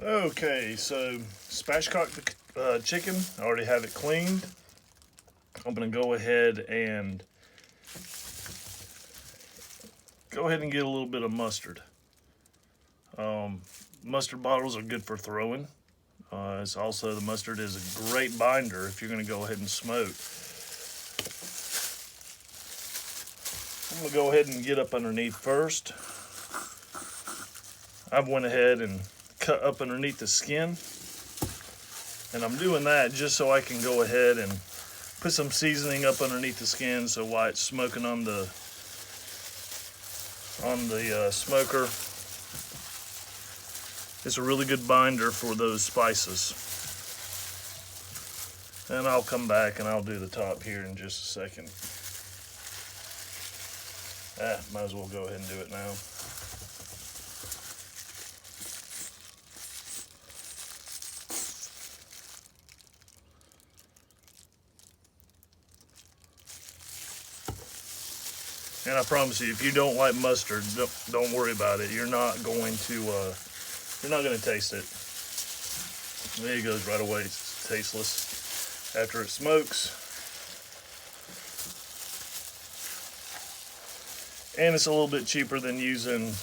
Okay, so spatchcock the chicken. I already have it cleaned. I'm gonna go ahead and get a little bit of mustard. Mustard bottles are good for throwing. It's also, the mustard is a great binder if you're gonna go ahead and smoke. I'm gonna go ahead and get up underneath first. I went ahead and cut up underneath the skin. And I'm doing that just so I can go ahead and put some seasoning up underneath the skin, so while it's smoking on the smoker, it's a really good binder for those spices. And I'll come back and I'll do the top here in just a second. Might as well go ahead and do it now. And I promise you, if you don't like mustard, don't worry about it. You're not going to taste it. There it goes right away. It's tasteless after it smokes. And it's a little bit cheaper than using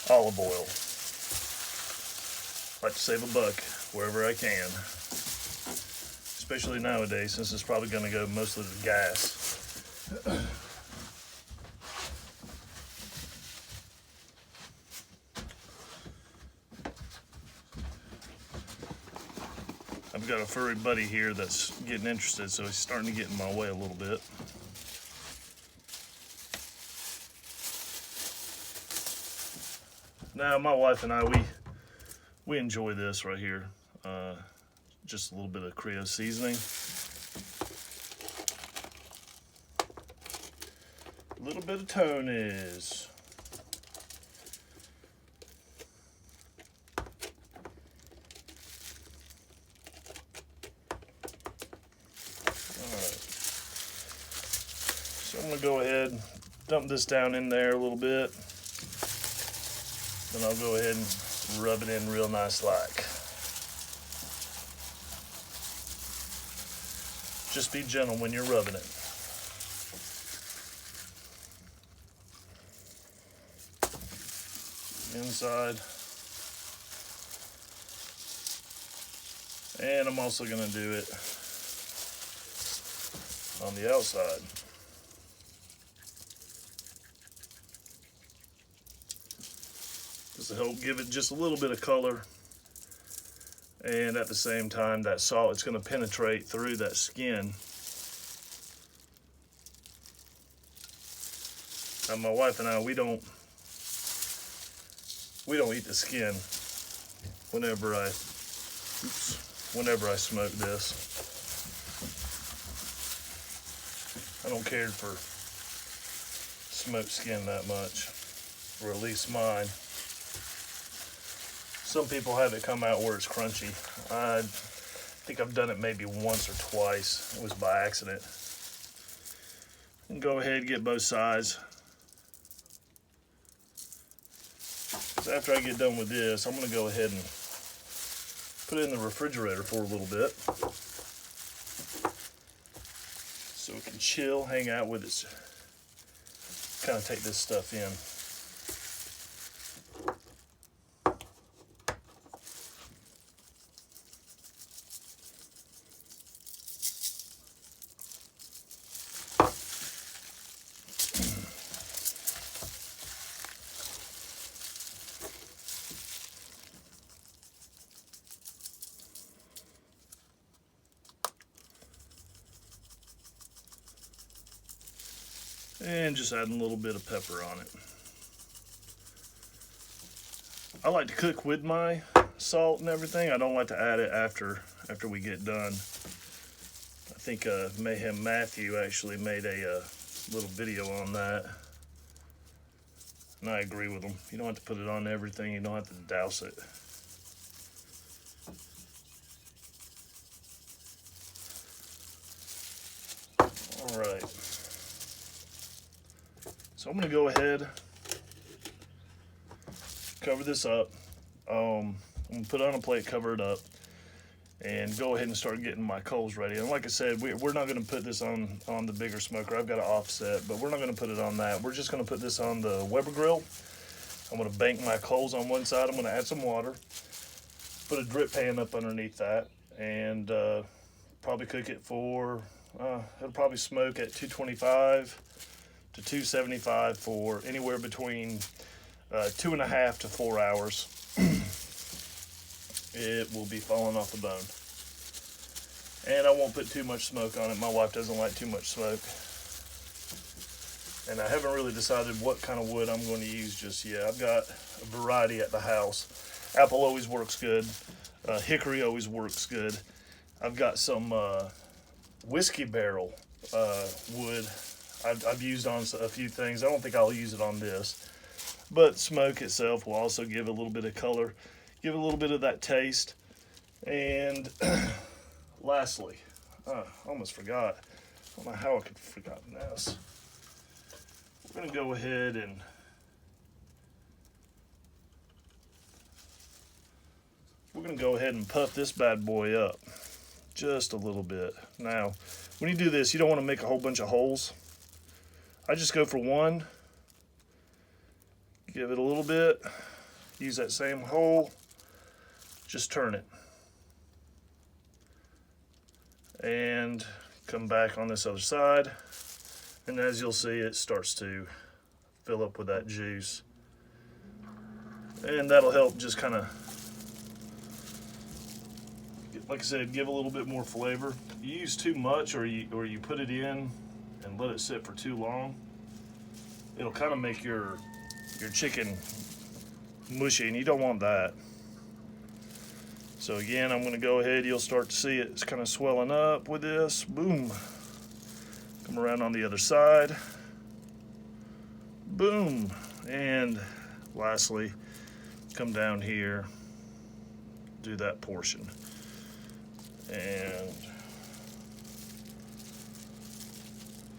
olive oil. I like to save a buck wherever I can. Especially nowadays, since it's probably going to go mostly to gas. I've got a furry buddy here that's getting interested, so he's starting to get in my way a little bit. Now, my wife and I, we enjoy this right here. Just a little bit of Creole seasoning. A little bit of Tony's. So I'm gonna go ahead and dump this down in there a little bit. Then I'll go ahead and rub it in real nice like. Just be gentle when you're rubbing it. Inside. And I'm also gonna do it on the outside. Just to help give it just a little bit of color, and at the same time that salt is going to penetrate through that skin. Now my wife and I, we don't eat the skin whenever I smoke this. I don't care for smoked skin that much, or at least mine. Some people have it come out where it's crunchy. I think I've done it maybe once or twice. It was by accident. And go ahead and get both sides. So after I get done with this, I'm going to go ahead and put it in the refrigerator for a little bit, so it can chill, hang out with it, kind of take this stuff in. And just adding a little bit of pepper on it. I like to cook with my salt and everything. I don't like to add it after we get done. I think Mayhem Matthew actually made a little video on that, and I agree with him. You don't have to put it on everything. You don't have to douse it. All right. So I'm going to go ahead, cover this up. I'm gonna put it on a plate, cover it up, and go ahead and start getting my coals ready. And like I said, we're not gonna put this on the bigger smoker. I've got an offset, but we're not gonna put it on that. We're just gonna put this on the Weber grill. I'm gonna bank my coals on one side. I'm gonna add some water, put a drip pan up underneath that, and probably cook it for, it'll probably smoke at 225 to 275 for anywhere between 2.5 to 4 hours. It will be falling off the bone. And I won't put too much smoke on it. My wife doesn't like too much smoke. And I haven't really decided what kind of wood I'm going to use just yet. I've got a variety at the house. Apple always works good. Hickory always works good. I've got some whiskey barrel wood I've used on a few things. I don't think I'll use it on this. But smoke itself will also give a little bit of color, give a little bit of that taste. And lastly, I almost forgot. I don't know how I could have forgotten this. We're going to go ahead and puff this bad boy up just a little bit. Now, when you do this, you don't want to make a whole bunch of holes. I just go for one, give it a little bit, use that same hole, just turn it, and come back on this other side, and as you'll see, it starts to fill up with that juice, and that'll help just kind of, like I said, give a little bit more flavor. You use too much, or you put it in and let it sit for too long, it'll kind of make your chicken mushy, and you don't want that. So again, I'm going to go ahead, you'll start to see it's kind of swelling up with this. Boom. Come around on the other side. Boom. And lastly, come down here, do that portion. And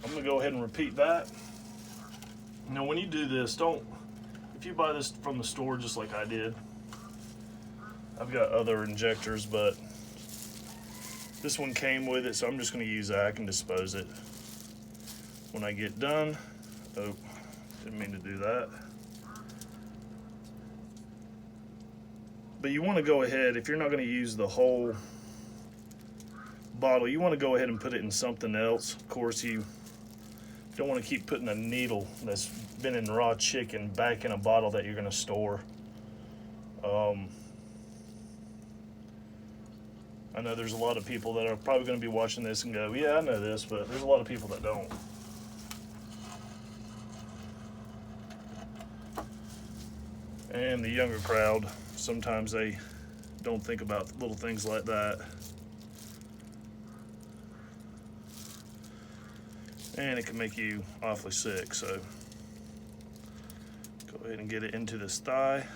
I'm going to go ahead and repeat that. Now when you do this, if you buy this from the store just like I did, I've got other injectors, but this one came with it, so I'm just going to use that. I can dispose it when I get done. Oh, didn't mean to do that. But you want to go ahead, if you're not going to use the whole bottle, you want to go ahead and put it in something else. Of course, you don't want to keep putting a needle that's been in raw chicken back in a bottle that you're going to store. I know there's a lot of people that are probably going to be watching this and go, yeah, I know this, but there's a lot of people that don't. And the younger crowd, sometimes they don't think about little things like that. And it can make you awfully sick, so go ahead and get it into this thigh.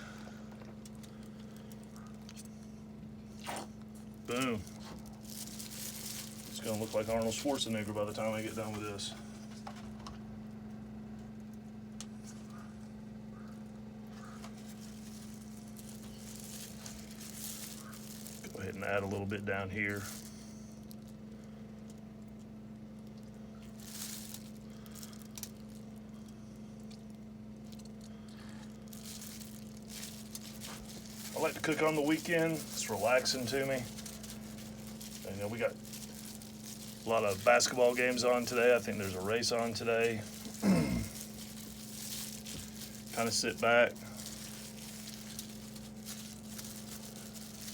Boom. It's gonna look like Arnold Schwarzenegger by the time I get done with this. Go ahead and add a little bit down here. I like to cook on the weekend. It's relaxing to me. You know, we got a lot of basketball games on today. I think there's a race on today. Kind of sit back,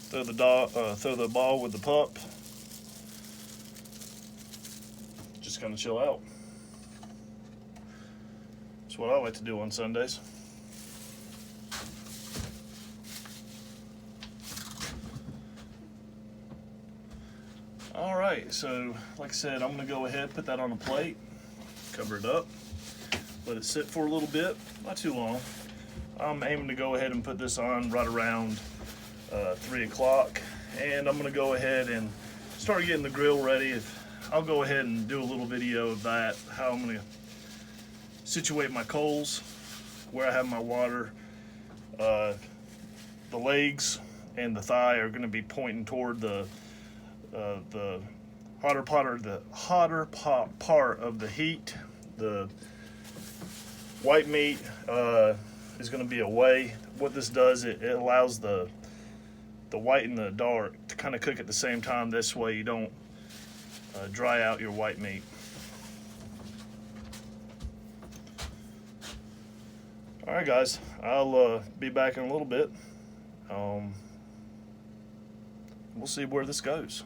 throw the ball with the pup. Just kind of chill out. That's what I like to do on Sundays. All right, so like I said, I'm gonna go ahead, put that on a plate, cover it up, let it sit for a little bit, not too long. I'm aiming to go ahead and put this on right around 3 o'clock, and I'm gonna go ahead and start getting the grill ready. I'll go ahead and do a little video of that, how I'm gonna situate my coals, where I have my water, the legs, and the thigh are going to be pointing toward the hotter part of the heat. The white meat is going to be away. What this does, it allows the white and the dark to kind of cook at the same time. This way you don't dry out your white meat. All right, guys, I'll be back in a little bit. We'll see where this goes.